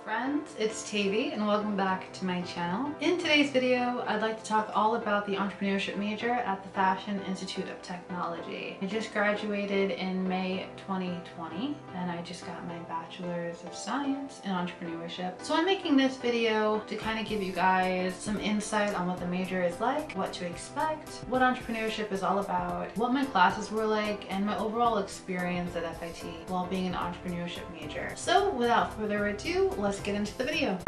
friends, it's Taivy and welcome back to my channel. In today's video, I'd like to talk all about the Entrepreneurship Major at the Fashion Institute of Technology. I just graduated in May 2020 and I just got my Bachelor's of Science in Entrepreneurship. So I'm making this video to kind of give you guys some insight on what the major is like, what to expect, what entrepreneurship is all about, what my classes were like, and my overall experience at FIT while being an entrepreneurship major. So without further ado, let's get into the video.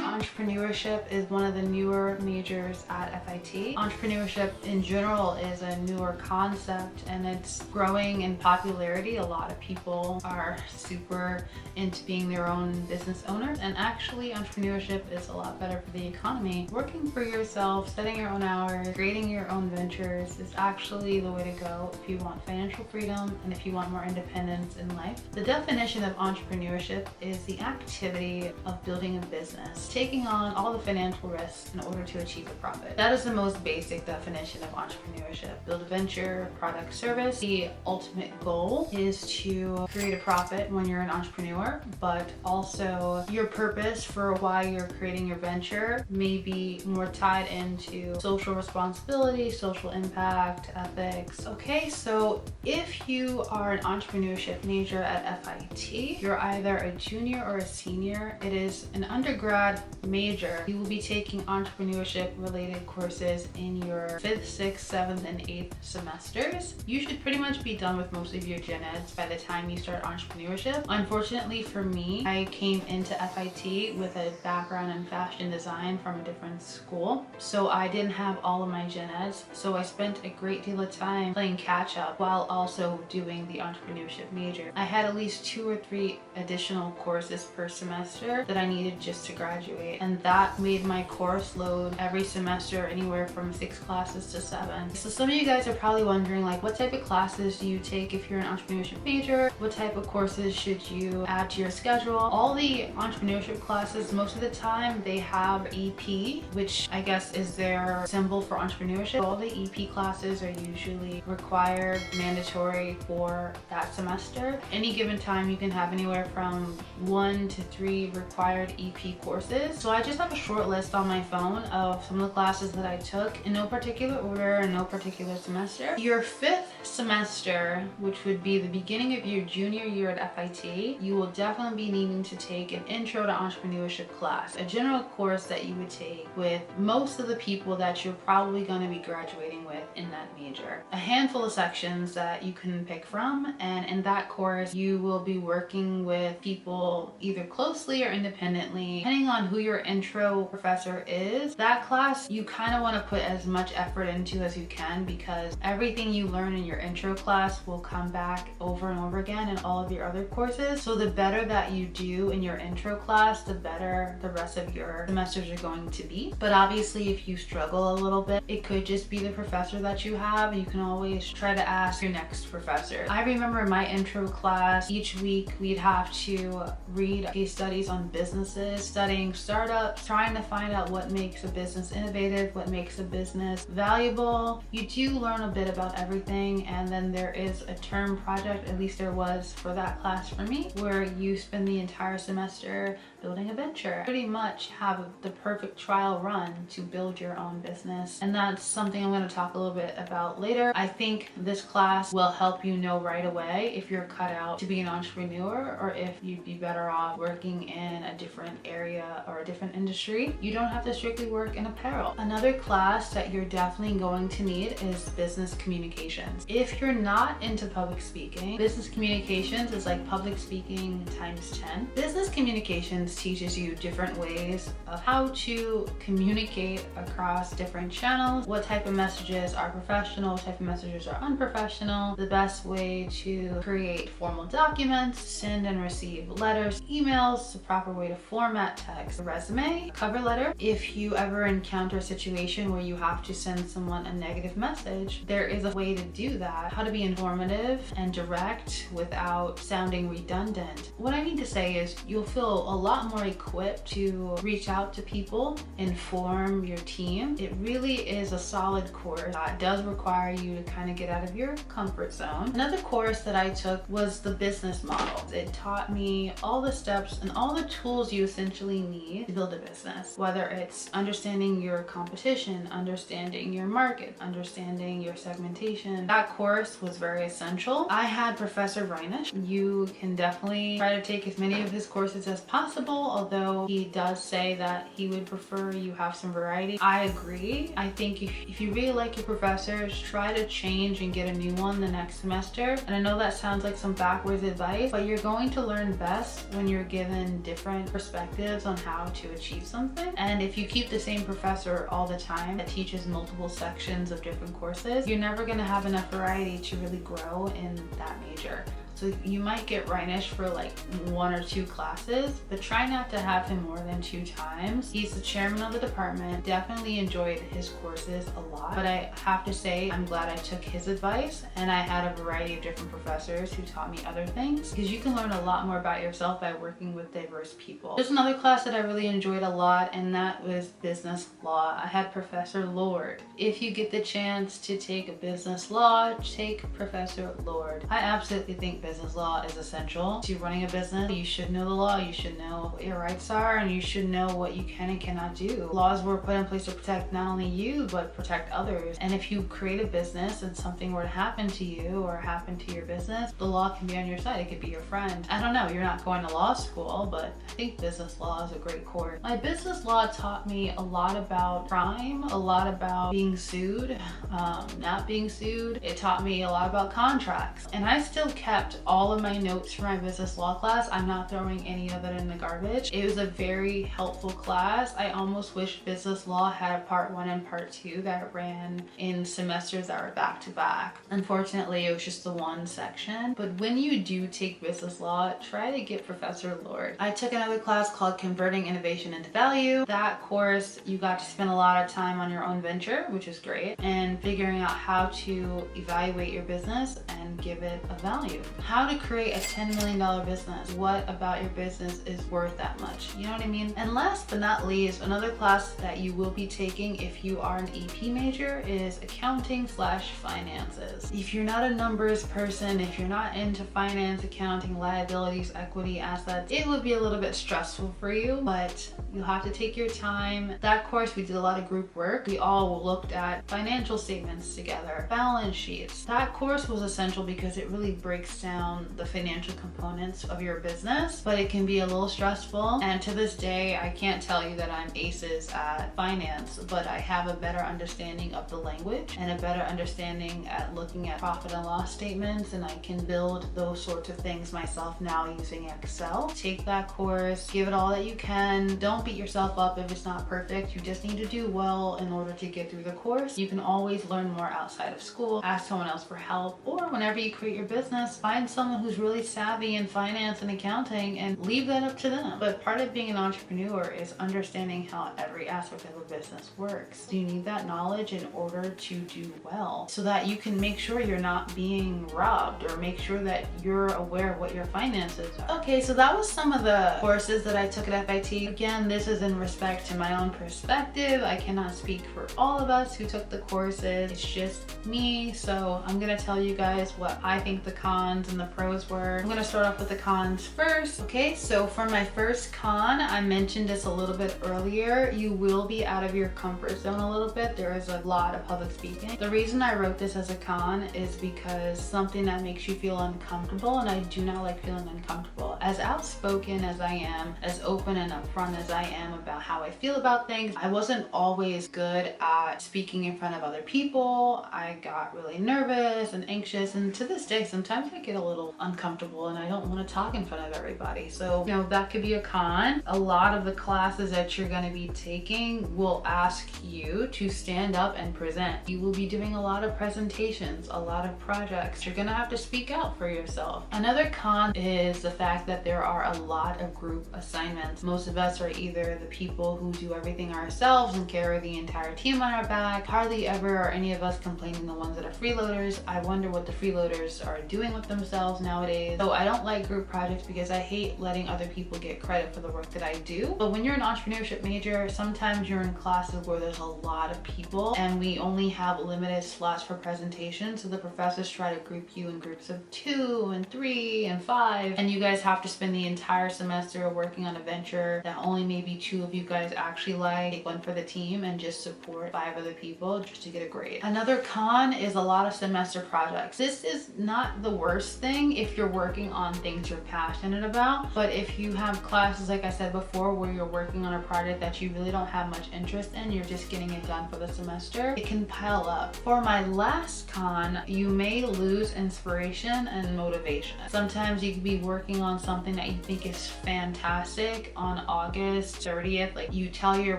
Entrepreneurship is one of the newer majors at FIT. Entrepreneurship in general is a newer concept and it's growing in popularity. A lot of people are super into being their own business owners, and actually entrepreneurship is a lot better for the economy. Working for yourself, setting your own hours, creating your own ventures is actually the way to go if you want financial freedom and if you want more independence in life. The definition of entrepreneurship is the activity of building a business, taking on all the financial risks in order to achieve a profit. That is the most basic definition of entrepreneurship. Build a venture, product, service. The ultimate goal is to create a profit when you're an entrepreneur, but also your purpose for why you're creating your venture may be more tied into social responsibility, social impact, ethics. Okay, so if you are an entrepreneurship major at FIT, you're either a junior or a senior. It is an undergrad major. You will be taking entrepreneurship related courses in your 5th, 6th, 7th, and 8th semesters. You should pretty much be done with most of your gen eds by the time you start entrepreneurship. Unfortunately for me, I came into FIT with a background in fashion design from a different school, so I didn't have all of my gen eds, so I spent a great deal of time playing catch up while also doing the entrepreneurship major. I had at least 2 or 3 additional courses per semester that I needed just to graduate, and that made my course load every semester anywhere from 6 classes to 7. So some of you guys are probably wondering, like, what type of classes do you take if you're an entrepreneurship major? What type of courses should you add to your schedule? All the entrepreneurship classes, most of the time they have EP, which I guess is their symbol for entrepreneurship. All the EP classes are usually required, mandatory for that semester. Any given time you can have anywhere from 1 to 3 required EP courses. So I just have a short list on my phone of some of the classes that I took in no particular order and no particular semester. Your 5th semester, which would be the beginning of your junior year at FIT, you will definitely be needing to take an intro to entrepreneurship class, a general course that you would take with most of the people that you're probably going to be graduating with in that major. A handful of sections that you can pick from, and in that course you will be working with people either closely or independently, depending on who your intro professor is. That class you kind of want to put as much effort into as you can, because everything you learn in your intro class will come back over and over again in all of your other courses. So the better that you do in your intro class, the better the rest of your semesters are going to be. But obviously if you struggle a little bit, it could just be the professor that you have. You can always try to ask your next professor. I remember in my intro class, each week we'd have to read case studies on businesses, studying startups, trying to find out what makes a business innovative, what makes a business valuable. You do learn a bit about everything, and then there is a term project, at least there was for that class for me, where you spend the entire semester building a venture. Pretty much have the perfect trial run to build your own business, and that's something I'm going to talk a little bit about later. I think this class will help you know right away if you're cut out to be an entrepreneur or if you'd be better off working in a different area or a different industry. You don't have to strictly work in apparel. Another class that you're definitely going to need is business communications. If you're not into public speaking, business communications is like public speaking times 10. Business communications teaches you different ways of how to communicate across different channels, what type of messages are professional, what type of messages are unprofessional, the best way to create formal documents, send and receive letters, emails, the proper way to format text, a resume, a cover letter. If you ever encounter a situation where you have to send someone a negative message, there is a way to do that, how to be informative and direct without sounding redundant. What I mean to say is you'll feel a lot lot more equipped to reach out to people, inform your team. It really is a solid course that does require you to kind of get out of your comfort zone. Another course that I took was the business model. It taught me all the steps and all the tools you essentially need to build a business, whether it's understanding your competition, understanding your market, understanding your segmentation. That course was very essential. I had Professor Reinish. You can definitely try to take as many of his courses as possible, although he does say that he would prefer you have some variety. I agree. I think if you really like your professors, try to change and get a new one the next semester. And I know that sounds like some backwards advice, but you're going to learn best when you're given different perspectives on how to achieve something. And if you keep the same professor all the time that teaches multiple sections of different courses, you're never going to have enough variety to really grow in that major. So you might get Reinish for like 1 or 2 classes, but try not to have him more than 2 times. He's the chairman of the department. Definitely enjoyed his courses a lot, but I have to say I'm glad I took his advice and I had a variety of different professors who taught me other things, because you can learn a lot more about yourself by working with diverse people. There's another class that I really enjoyed a lot, and that was business law. I had Professor Lord. If you get the chance to take a business law, take Professor Lord. I absolutely think business law is essential to running a business. You should know the law, you should know what your rights are, and you should know what you can and cannot do. Laws were put in place to protect not only you, but protect others. And if you create a business and something were to happen to you or happen to your business, the law can be on your side. It could be your friend. I don't know, you're not going to law school, but I think business law is a great course. My business law taught me a lot about crime, a lot about being sued, not being sued. It taught me a lot about contracts. And I still kept all of my notes for my business law class. I'm not throwing any of it in the garbage. It was a very helpful class. I almost wish business law had a part 1 and part 2 that ran in semesters that were back to back. Unfortunately, it was just the one section. But when you do take business law, try to get Professor Lord. I took another class called Converting Innovation into Value. That course, you got to spend a lot of time on your own venture, which is great, and figuring out how to evaluate your business and give it a value. How to create a $10 million business. What about your business is worth that much? You know what I mean? And last but not least, another class that you will be taking if you are an EP major is accounting/finances. If you're not a numbers person, if you're not into finance, accounting, liabilities, equity, assets, it would be a little bit stressful for you, but you'll have to take your time. That course, we did a lot of group work. We all looked at financial statements together, balance sheets. That course was essential because it really breaks down the financial components of your business, but it can be a little stressful. And to this day, I can't tell you that I'm aces at finance, but I have a better understanding of the language and a better understanding at looking at profit and loss statements, and I can build those sorts of things myself now using Excel. Take that course, give it all that you can. Don't beat yourself up if it's not perfect. You just need to do well in order to get through the course. You can always learn more outside of school, ask someone else for help, or whenever you create your business, find someone who's really savvy in finance and accounting and leave that up to them. But part of being an entrepreneur is understanding how every aspect of a business works. You need that knowledge in order to do well, so that you can make sure you're not being robbed, or make sure that you're aware of what your finances are. Okay, so that was some of the courses that I took at FIT. Again, this is in respect to my own perspective. I cannot speak for all of us who took the courses. It's just me, so I'm gonna tell you guys what I think the cons and the pros were. I'm gonna start off with the cons first. Okay, so for my first con, I mentioned this a little bit earlier. You will be out of your comfort zone a little bit. There is a lot of public speaking. The reason I wrote this as a con is because something that makes you feel uncomfortable, and I do not like feeling uncomfortable. As outspoken as I am, as open and upfront as I am about how I feel about things, I wasn't always good at speaking in front of other people. I got really nervous and anxious, and to this day, sometimes I get a little uncomfortable and I don't want to talk in front of everybody. So, you know, that could be a con. A lot of the classes that you're going to be taking will ask you to stand up and present. You will be doing a lot of presentations, a lot of projects. You're going to have to speak out for yourself. Another con is the fact that there are a lot of group assignments. Most of us are either the people who do everything ourselves and carry the entire team on our back. Hardly ever are any of us complaining the ones that are freeloaders. I wonder what the freeloaders are doing with themselves themselves nowadays. So I don't like group projects because I hate letting other people get credit for the work that I do. But when you're an entrepreneurship major, sometimes you're in classes where there's a lot of people and we only have limited slots for presentations. So the professors try to group you in groups of 2 and 3 and 5, and you guys have to spend the entire semester working on a venture that only maybe 2 of you guys actually like. Take one for the team and just support 5 other people just to get a grade. Another con is a lot of semester projects. This is not the worst thing if you're working on things you're passionate about, but if you have classes, like I said before, where you're working on a project that you really don't have much interest in, you're just getting it done for the semester, it can pile up. For my last con, you may lose inspiration and motivation. Sometimes you could be working on something that you think is fantastic on August 30th. Like, you tell your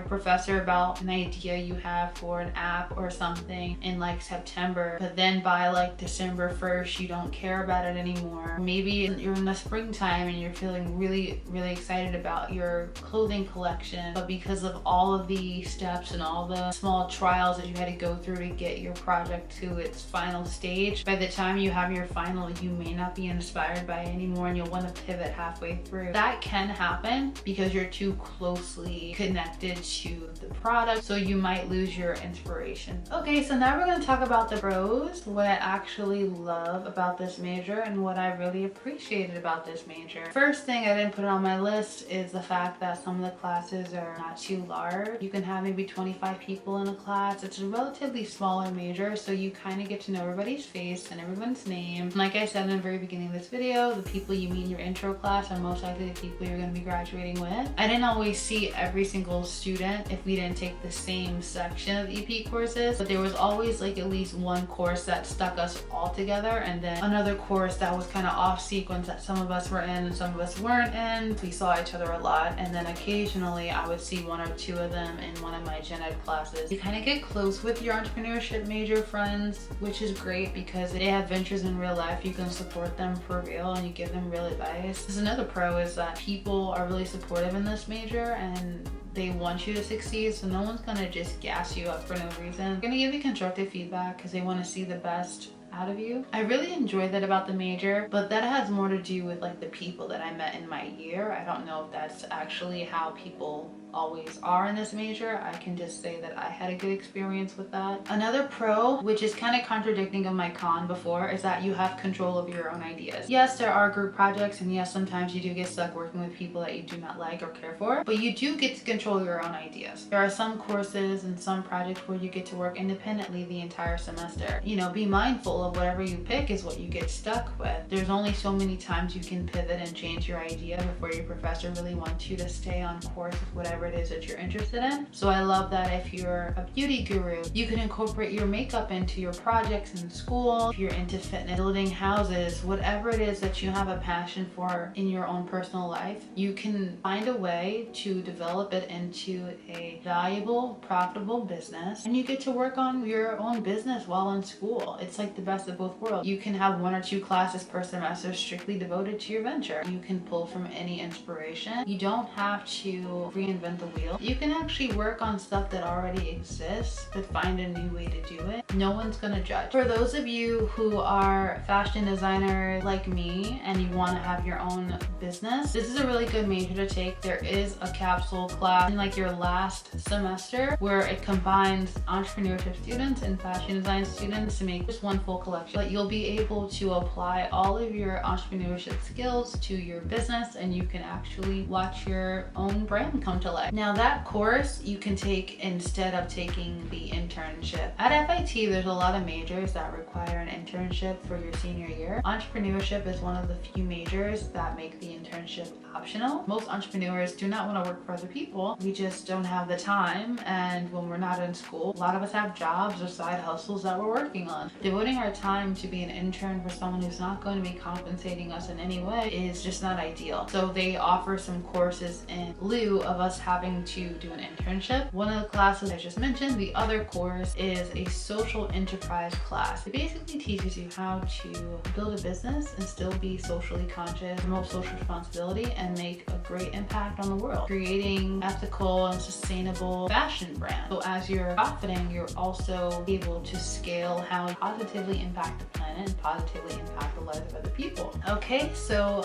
professor about an idea you have for an app or something in like September, but then by like December 1st you don't care about it anymore. Maybe you're in the springtime and you're feeling really excited about your clothing collection, but because of all of the steps and all the small trials that you had to go through to get your project to its final stage, by the time you have your final, you may not be inspired by it anymore and you'll want to pivot halfway through. That can happen because you're too closely connected to the product, so you might lose your inspiration. Okay, so now we're going to talk about the pros, what I actually love about this major and what I really appreciated about this major. First thing, I didn't put it on my list, is the fact that some of the classes are not too large. You can have maybe 25 people in a class. It's a relatively smaller major, so you kind of get to know everybody's face and everyone's name. And like I said in the very beginning of this video, the people you meet in your intro class are most likely the people you're going to be graduating with. I didn't always see every single student if we didn't take the same section of EP courses, but there was always like at least one course that stuck us all together, and then another course that was kind of off sequence that some of us were in and some of us weren't in. We saw each other a lot, and then occasionally I would see 1 or 2 of them in one of my gen ed classes. You kind of get close with your entrepreneurship major friends, which is great because they have ventures in real life. You can support them for real and you give them real advice. There's another pro is that people are really supportive in this major and they want you to succeed, so no one's gonna just gas you up for no reason. They're gonna give you constructive feedback because they want to see the best out of you. I really enjoyed that about the major, but that has more to do with like the people that I met in my year. I don't know if that's actually how people always are in this major. I can just say that I had a good experience with that. Another pro, which is kind of contradicting of my con before, is that you have control of your own ideas. Yes, there are group projects, and yes, sometimes you do get stuck working with people that you do not like or care for, but you do get to control your own ideas. There are some courses and some projects where you get to work independently the entire semester. You know, be mindful of whatever you pick is what you get stuck with. There's only so many times you can pivot and change your idea before your professor really wants you to stay on course with whatever it is that you're interested in. So I love that if you're a beauty guru, you can incorporate your makeup into your projects in school. If you're into fitness, building houses, whatever it is that you have a passion for in your own personal life, you can find a way to develop it into a valuable, profitable business, and you get to work on your own business while in school. It's like the best of both worlds. You can have 1 or 2 classes per semester strictly devoted to your venture. You can pull from any inspiration. You don't have to reinvent the wheel. You can actually work on stuff that already exists, but find a new way to do it. No one's gonna judge. For those of you who are fashion designers like me and you want to have your own business, this is a really good major to take. There is a capsule class in like your last semester where it combines entrepreneurship students and fashion design students to make just one full collection. But you'll be able to apply all of your entrepreneurship skills to your business, and you can actually watch your own brand come to life. Now that course you can take instead of taking the internship. At FIT, there's a lot of majors that require an internship for your senior year. Entrepreneurship is one of the few majors that make the internship optional. Most entrepreneurs do not want to work for other people. We just don't have the time, and when we're not in school, a lot of us have jobs or side hustles that we're working on. Devoting our time to be an intern for someone who's not going to be compensating us in any way is just not ideal. So they offer some courses in lieu of us having to do an internship. One of the classes I just mentioned, the other course, is a social enterprise class. It basically teaches you how to build a business and still be socially conscious, promote social responsibility, and make a great impact on the world, creating ethical and sustainable fashion brands. So as you're profiting, you're also able to scale how you positively impact the planet and positively impact the lives of other people. Okay, so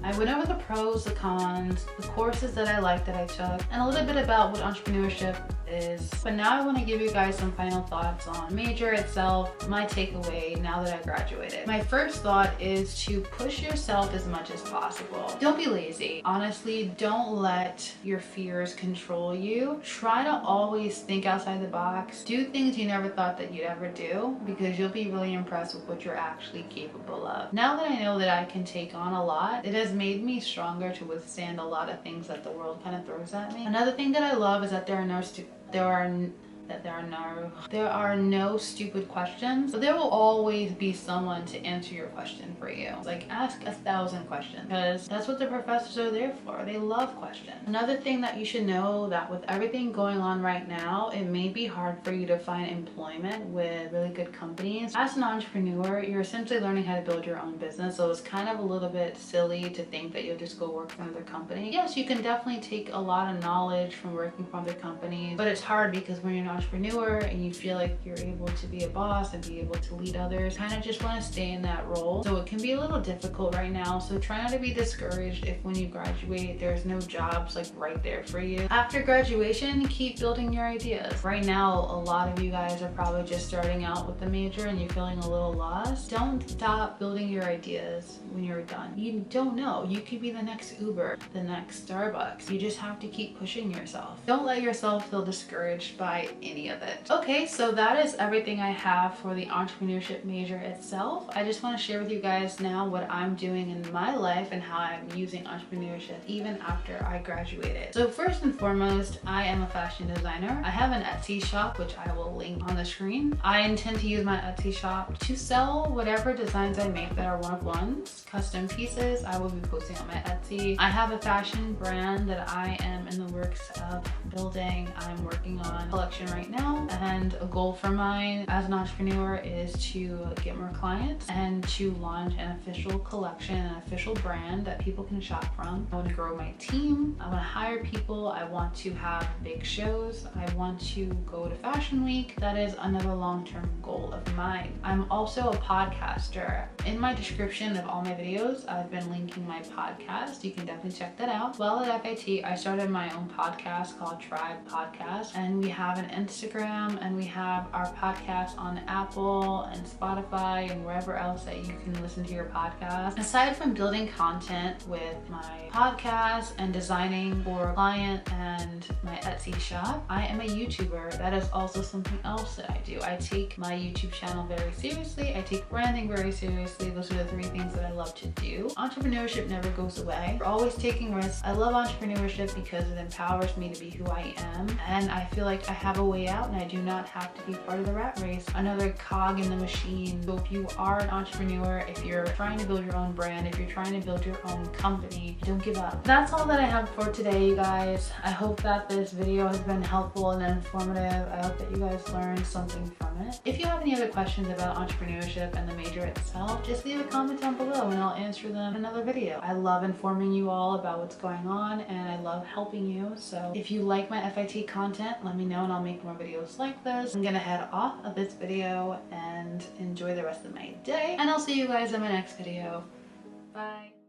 I went over the pros, the cons, the courses that I liked that I took, and a little bit about what entrepreneurship is. But now I want to give you guys some final thoughts on major itself, my takeaway now that I graduated. My first thought is to push yourself as much as possible. Don't be lazy. Honestly, don't let your fears control you. Try to always think outside the box. Do things you never thought that you'd ever do, because you'll be really impressed with what you're actually capable of. Now that I know that I can take on a lot, it has made me stronger to withstand a lot of things that the world kind of throws at me. Another thing that I love is that there are no stupid questions. So there will always be someone to answer your question for you. Like, ask 1,000 questions, because that's what the professors are there for. They love questions. Another thing that you should know, that with everything going on right now, it may be hard for you to find employment with really good companies. As an entrepreneur, you're essentially learning how to build your own business, so it's kind of a little bit silly to think that you'll just go work for another company. Yes, you can definitely take a lot of knowledge from working for other companies, but it's hard because when you're an entrepreneur and you feel like you're able to be a boss and be able to lead others, kind of just want to stay in that role. So it can be a little difficult right now, so try not to be discouraged if when you graduate there's no jobs like right there for you. After graduation, keep building your ideas. Right now, a lot of you guys are probably just starting out with the major and you're feeling a little lost. Don't stop building your ideas when you're done. You don't know, you could be the next Uber, the next Starbucks. You just have to keep pushing yourself. Don't let yourself feel discouraged by any of it. Okay, so that is everything I have for the entrepreneurship major itself. I just want to share with you guys now what I'm doing in my life and how I'm using entrepreneurship even after I graduated. So first and foremost, I am a fashion designer. I have an Etsy shop, which I will link on the screen. I intend to use my Etsy shop to sell whatever designs I make that are one-of-ones, custom pieces I will be posting on my Etsy. I have a fashion brand that I am in the works of building. I'm working on a collection right now, and a goal for mine as an entrepreneur is to get more clients and to launch an official collection, an official brand that people can shop from. I want to grow my team. I want to hire people. I want to have big shows. I want to go to Fashion Week. That is another long-term goal of mine. I'm also a podcaster. In my description of all my videos, I've been linking my podcast. You can definitely check that out. While at FIT, I started my own podcast called Tribe Podcast, and we have an Instagram, and we have our podcast on Apple and Spotify and wherever else that you can listen to your podcast. Aside from building content with my podcast and designing for a client and my Etsy shop, I am a YouTuber. That is also something else that I do. I take my YouTube channel very seriously. I take branding very seriously. Those are the 3 things that I love to do. Entrepreneurship never goes away. We're always taking risks. I love entrepreneurship because it empowers me to be who I am, and I feel like I have a way out and I do not have to be part of the rat race, another cog in the machine. So if you are an entrepreneur, if you're trying to build your own brand, if you're trying to build your own company, don't give up. That's all that I have for today, you guys. I hope that this video has been helpful and informative. I hope that you guys learned something from it. If you have any other questions about entrepreneurship and the major itself, just leave a comment down below and I'll answer them in another video. I love informing you all about what's going on and I love helping you. So if you like my FIT content, let me know and I'll make more videos like this. I'm gonna head off of this video and enjoy the rest of my day, and I'll see you guys in my next video. Bye.